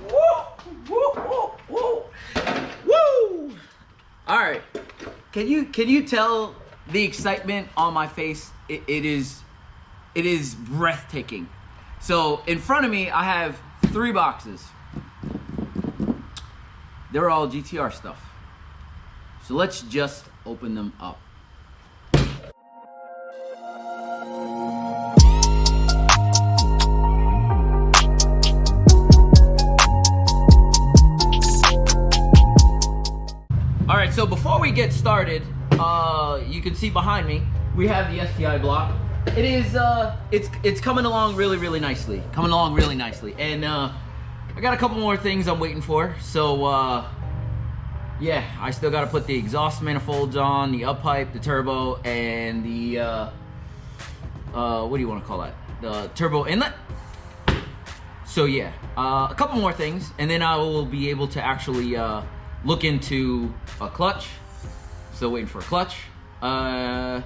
Woo! Woo! Woo! Woo! All right. Can you tell the excitement on my face? It is breathtaking. So in front of me, I have 3 boxes. They're all GTR stuff. So let's just open them up. All right, so before we get started, you can see behind me, we have the STI block. It is, it's coming along really nicely. And I got a couple more things I'm waiting for. So, yeah, I still got to put the exhaust manifolds on, the up pipe, the turbo, and the, what do you want to call that? The turbo inlet. So yeah, a couple more things, and then I will be able to actually look into a clutch. Still waiting for a clutch. And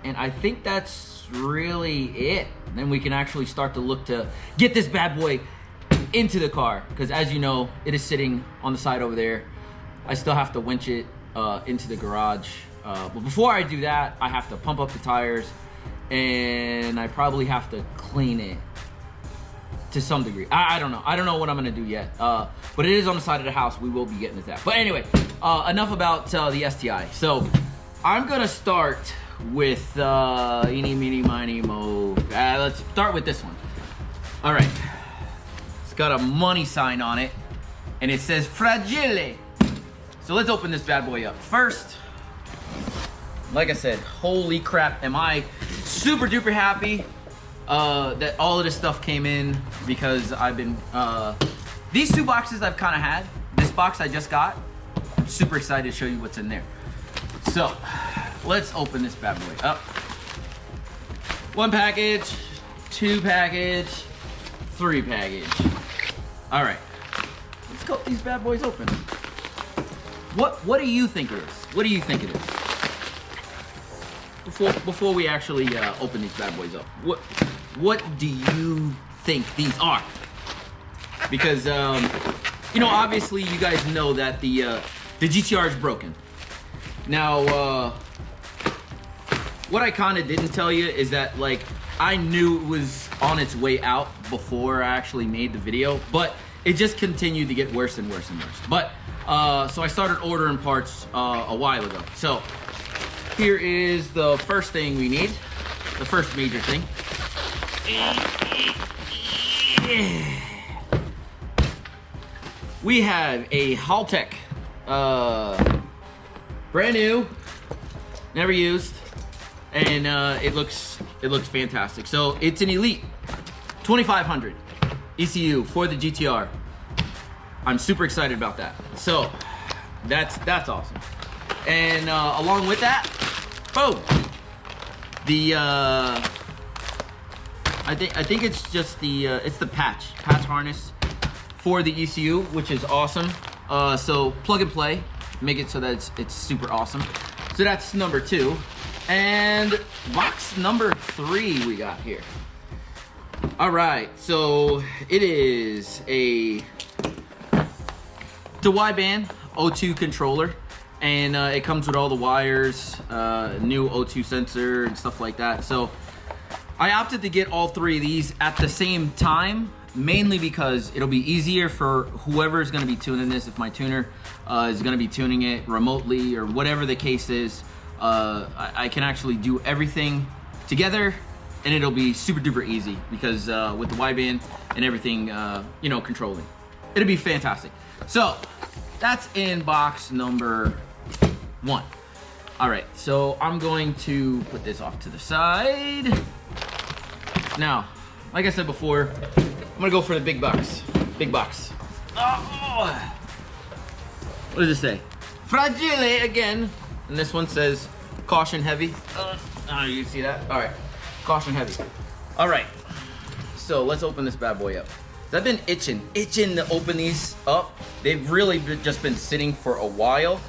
I think that's really it. Then we can actually start to look to get this bad boy into the car, because as you know, it is sitting on the side over there. I still have to winch it into the garage. But before I do that, I have to pump up the tires, and I probably have to clean it to some degree. I don't know. I don't know what I'm gonna do yet. But it is on the side of the house. We will be getting to that. But anyway, enough about the STI. So I'm gonna start with eeny, meeny, miny, mo. Let's start with this one. All right. It's got a money sign on it, and it says Fragile. So let's open this bad boy up. First, like I said, holy crap, am I super duper happy that all of this stuff came in, because I've been, these 2 boxes I've kind of had. This box I just got. I'm super excited to show you what's in there. So, let's open this bad boy up. 1 package, 2 package, 3 package. All right, let's go these bad boys open. What do you think it is? What do you think it is? Before we actually open these bad boys up, what do you think these are? Because you know, obviously you guys know that the GTR is broken. Now, what I kind of didn't tell you is that, like, I knew it was on its way out before I actually made the video, but it just continued to get worse and worse and worse. But so I started ordering parts a while ago. So here is the first thing we need, the first major thing. We have a Haltech, brand new, never used, and it looks fantastic. So it's an Elite 2500 ECU for the GTR. I'm super excited about that. So that's awesome. And along with that, boom, the I think it's just the it's the patch harness for the ECU, which is awesome. So plug and play, make it so that it's super awesome. So that's number 2. And box number 3 we got here. All right, so it is a wideband O2 controller, and it comes with all the wires, new O2 sensor and stuff like that. So I opted to get all 3 of these at the same time, mainly because it'll be easier for whoever is going to be tuning this. If my tuner is going to be tuning it remotely or whatever the case is, I can actually do everything together, and it'll be super duper easy, because with the wideband and everything, you know, controlling, it'll be fantastic. So that's in box number 1. All right, so I'm going to put this off to the side. Now, like I said before, I'm gonna go for the big box. Big box. Oh, what does it say? Fragile again. And this one says caution heavy. Oh, you see that? All right, caution heavy. All right, so let's open this bad boy up. I've been itching to open these up. They've really just been sitting for a while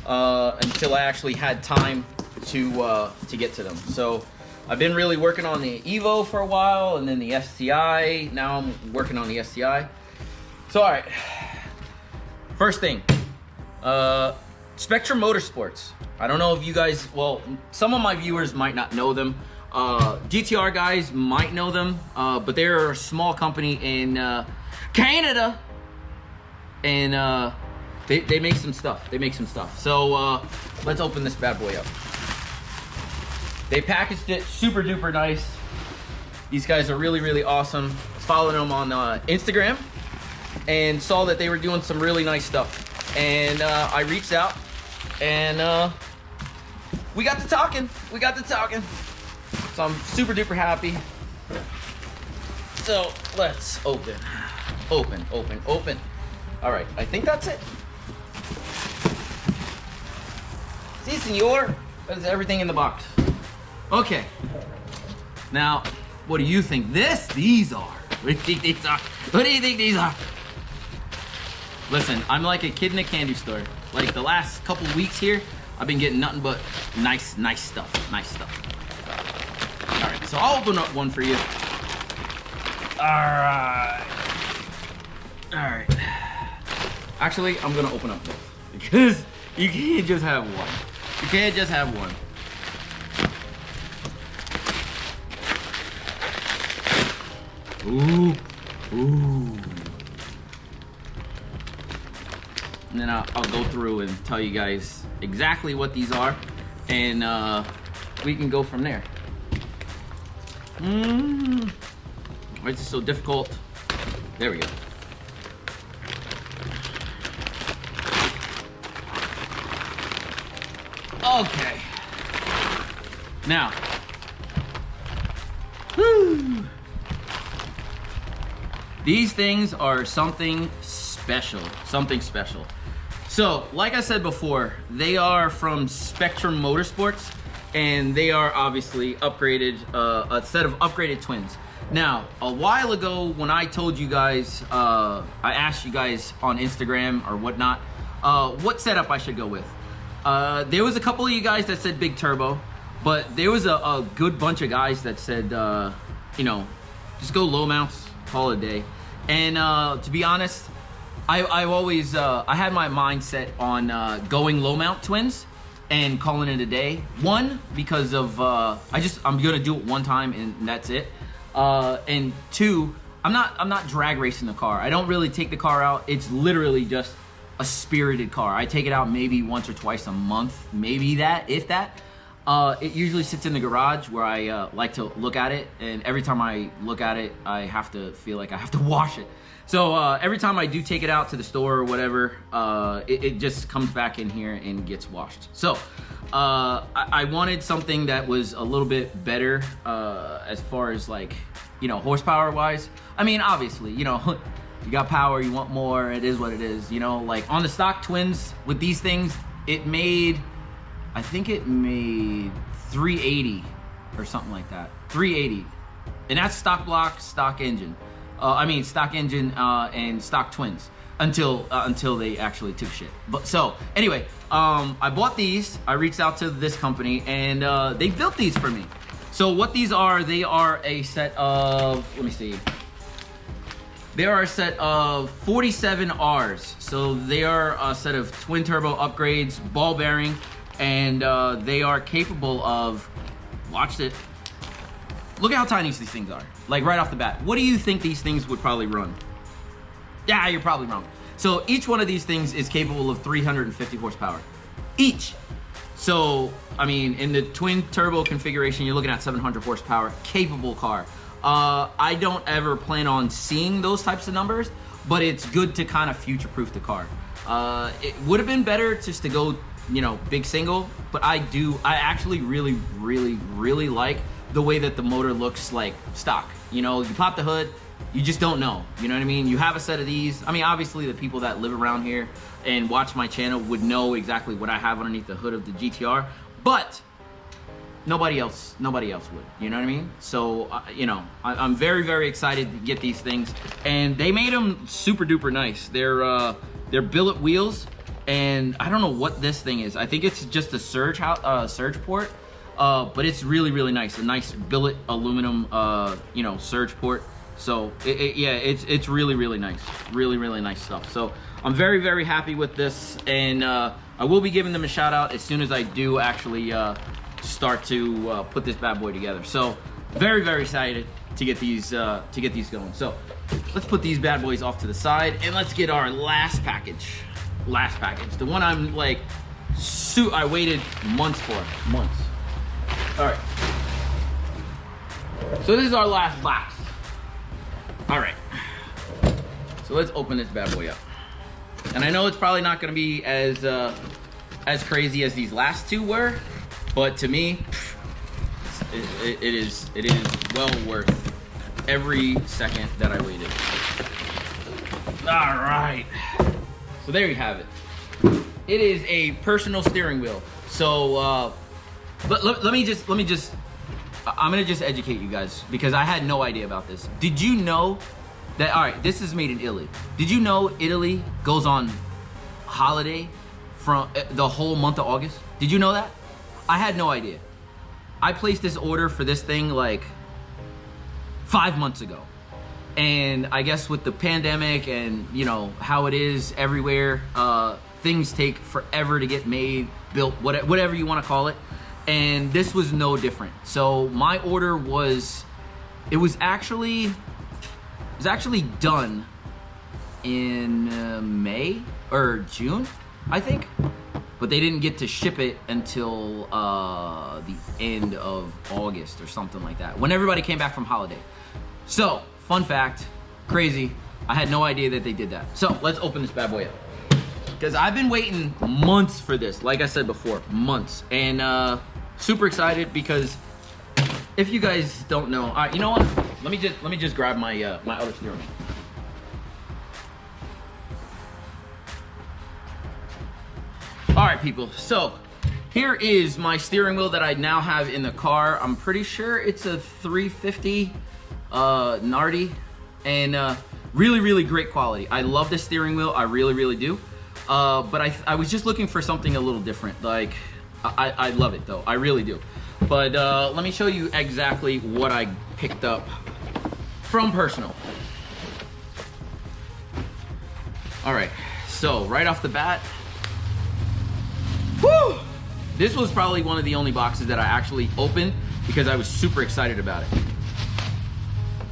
until I actually had time to get to them. So I've been really working on the Evo for a while, and then the STI. Now I'm working on the STI. So, all right. First thing, Spectrum Motorsports. I don't know if you guys, well, some of my viewers might not know them. GTR guys might know them, but they're a small company in Canada, and they make some stuff. They make some stuff. So let's open this bad boy up. They packaged it super duper nice. These guys are really, really awesome. Followed them on Instagram and saw that they were doing some really nice stuff. And I reached out and we got to talking. So I'm super duper happy. So let's open. All right, I think that's it. Si, senor. That's everything in the box. Okay. Now, what do you think these are? What do you think these are? What do you think these are? Listen, I'm like a kid in a candy store. Like the last couple weeks here, I've been getting nothing but nice stuff. All right, so I'll open up one for you. All right. Actually, I'm gonna open up both because you can't just have one. You can't just have one. Ooh. And then I'll go through and tell you guys exactly what these are, and we can go from there. Why is this so difficult? There we go. Okay. Now. Whew. These things are something special. So, like I said before, they are from Spectrum Motorsports, and they are obviously upgraded, a set of upgraded twins. Now, a while ago, when I told you guys, I asked you guys on Instagram or whatnot, what setup I should go with. There was a couple of you guys that said big turbo, but there was a good bunch of guys that said, you know, just go low mounts, call it a day. And to be honest, I've always, I had my mindset on going low mount twins and calling it a day. One, because of, I'm gonna do it one time and that's it. And two, I'm not drag racing the car. I don't really take the car out. It's literally just a spirited car. I take it out maybe once or twice a month, maybe that, if that. It usually sits in the garage where I like to look at it, and every time I look at it, I have to feel like I have to wash it. So every time I do take it out to the store or whatever, it just comes back in here and gets washed. So I wanted something that was a little bit better as far as, like, you know, horsepower wise. I mean, obviously, you know, you got power, you want more, it is what it is, you know. Like on the stock twins with these things, it made, I think it made 380 or something like that. 380. And that's stock block, stock engine. Stock engine and stock twins until they actually took shit. But so anyway, I bought these. I reached out to this company and they built these for me. So what these are, they are a set of, let me see. They are a set of 47 Rs. So they are a set of twin turbo upgrades, ball bearing, and they are capable of, watch it. Look at how tiny these things are. Like right off the bat. What do you think these things would probably run? Yeah, you're probably wrong. So each one of these things is capable of 350 horsepower. Each. So, I mean, in the twin turbo configuration, you're looking at 700 horsepower, capable car. I don't ever plan on seeing those types of numbers, but it's good to kind of future-proof the car. It would have been better just to go, you know, big single, but I actually really like the way that the motor looks like stock. You know, you pop the hood, you just don't know, you know what I mean? You have a set of these. I mean, obviously the people that live around here and watch my channel would know exactly what I have underneath the hood of the GTR, but nobody else would, you know what I mean? So, you know, I'm very excited to get these things, and they made them super duper nice. They're billet wheels, and I don't know what this thing is. I think it's just a surge port, but it's really nice. A nice billet aluminum, you know, surge port. So yeah, it's really, really nice. Really, really nice stuff. So I'm very, very happy with this, and I will be giving them a shout out as soon as I do actually start to put this bad boy together. So very, very excited to get these going. So let's put these bad boys off to the side, and let's get our last package. Last package, the one I'm like, I waited months for, months. All right. So this is our last box. All right. So let's open this bad boy up. And I know it's probably not going to be as crazy as these last two were, but to me, it is well worth every second that I waited. All right. So there you have it. It is a personal steering wheel. So let me just I'm gonna just educate you guys because I had no idea about this. Did you know that, all right, this is made in Italy. Did you know Italy goes on holiday from the whole month of August? Did you know that? I had no idea. I placed this order for this thing like 5 months ago. And I guess with the pandemic and you know how it is everywhere, things take forever to get made, built, whatever you want to call it. And this was no different. So my order was actually done in May or June, I think. But they didn't get to ship it until the end of August or something like that, when everybody came back from holiday. So, fun fact, crazy, I had no idea that they did that. So, let's open this bad boy up. Because I've been waiting months for this, like I said before, months. And super excited because if you guys don't know, all right, you know what? Let me just grab my my other steering wheel. All right, people, so here is my steering wheel that I now have in the car. I'm pretty sure it's a 350 Nardi, and really, really great quality. I love this steering wheel, I really, really do. But I was just looking for something a little different. Like, I love it though, I really do. But let me show you exactly what I picked up from Personal. All right, so right off the bat, whew, this was probably one of the only boxes that I actually opened because I was super excited about it.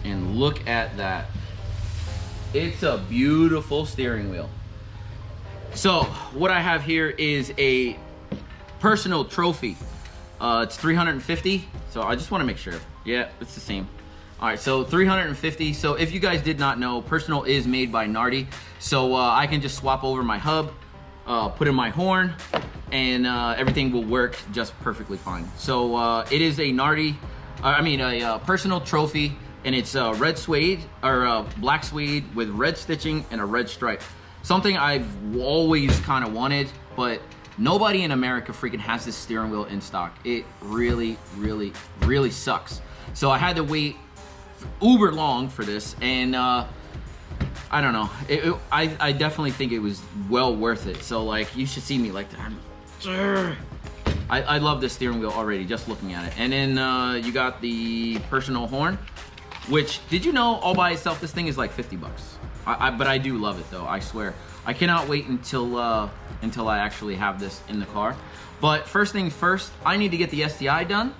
And look at that. It's a beautiful steering wheel. So what I have here is a Personal trophy. It's 350. So I just want to make sure. Yeah, it's the same. All right, so 350. So if you guys did not know, Personal is made by Nardi. So I can just swap over my hub, put in my horn, and everything will work just perfectly fine. So it is a Nardi, a Personal trophy, and it's red suede or black suede with red stitching and a red stripe. Something I've always kind of wanted, but nobody in America freaking has this steering wheel in stock. It really, really, really sucks. So I had to wait uber long for this, and I don't know. I definitely think it was well worth it. So like, you should see me like that. I love this steering wheel already, just looking at it. And then you got the Personal horn, which, did you know all by itself this thing is like 50 bucks? But I do love it though, I swear. I cannot wait until I actually have this in the car. But first things first, I need to get the STI done,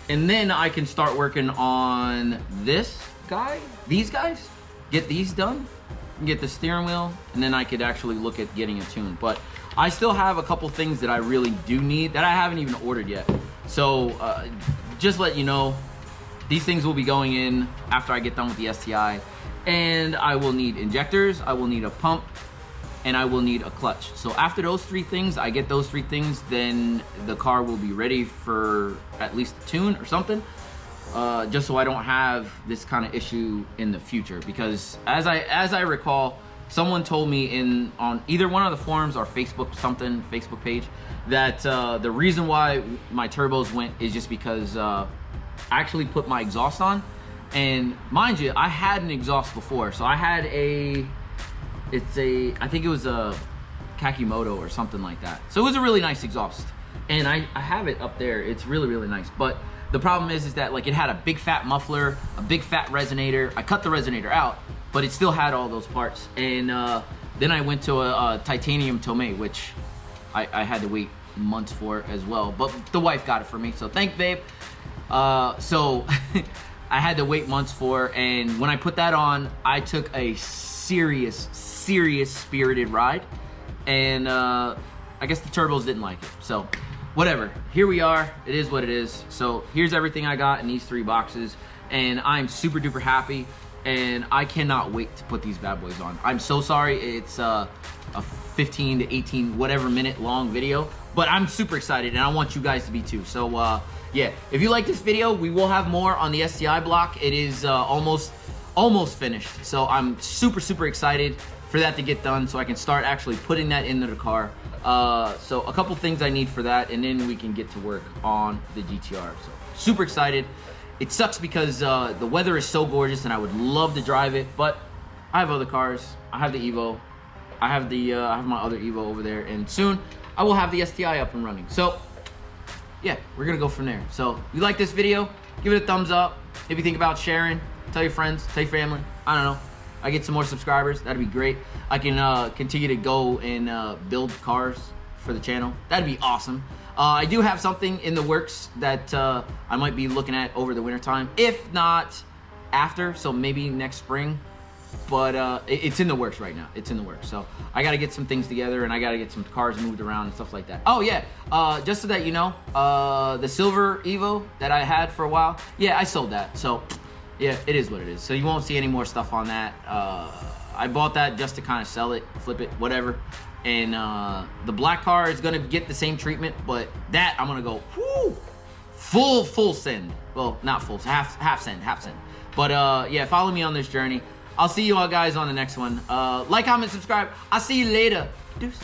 and then I can start working on this guy, these guys, get these done, get the steering wheel, and then I could actually look at getting a tune. But I still have a couple things that I really do need that I haven't even ordered yet. So just let you know, these things will be going in after I get done with the STI. And I will need injectors, I will need a pump, and I will need a clutch. So after those three things, I get those three things, then the car will be ready for at least a tune or something, just so I don't have this kind of issue in the future. Because as I recall, someone told me on either one of the forums or Facebook page, that the reason why my turbos went is just because I actually put my exhaust on. And mind you, I had an exhaust before. So I had I think it was a Kakimoto or something like that. So it was a really nice exhaust. And I have it up there. It's really, really nice. But The problem is that like it had a big fat muffler, a big fat resonator. I cut the resonator out, but it still had all those parts. And then I went to a titanium Tomei, which I had to wait months for as well. But the wife got it for me, so thank babe. So I had to wait months for, and when I put that on, I took a serious spirited ride, and I guess the turbos didn't like it. So whatever, here we are, it is what it is. So here's everything I got in these 3 boxes, and I'm super duper happy, and I cannot wait to put these bad boys on. I'm so sorry it's a 15 to 18 whatever minute long video, but I'm super excited, and I want you guys to be too. So yeah, if you like this video, we will have more on the STI block. It is almost finished, so I'm super excited for that to get done, so I can start actually putting that into the car. So a couple things I need for that, and then we can get to work on the GTR. So super excited. It sucks because the weather is so gorgeous, and I would love to drive it, but I have other cars. I have the Evo. I have my other Evo over there, and soon I will have the STI up and running. So yeah, we're gonna go from there. So if you like this video, give it a thumbs up. If you think about sharing, tell your friends, tell your family. I don't know. I get some more subscribers, that'd be great. I can continue to go and build cars for the channel. That'd be awesome. I do have something in the works that I might be looking at over the winter time, if not after, so maybe next spring. But it's in the works right now. It's in the works. So I got to get some things together, and I got to get some cars moved around and stuff like that. Oh yeah, just so that you know, the silver Evo that I had for a while, yeah, I sold that. So yeah, it is what it is. So you won't see any more stuff on that. I bought that just to kind of sell it, flip it, whatever. And the black car is gonna get the same treatment, but that I'm gonna go full send. Well, not full, half send. But yeah, follow me on this journey. I'll see you all guys on the next one. Like, comment, subscribe. I'll see you later. Deuces.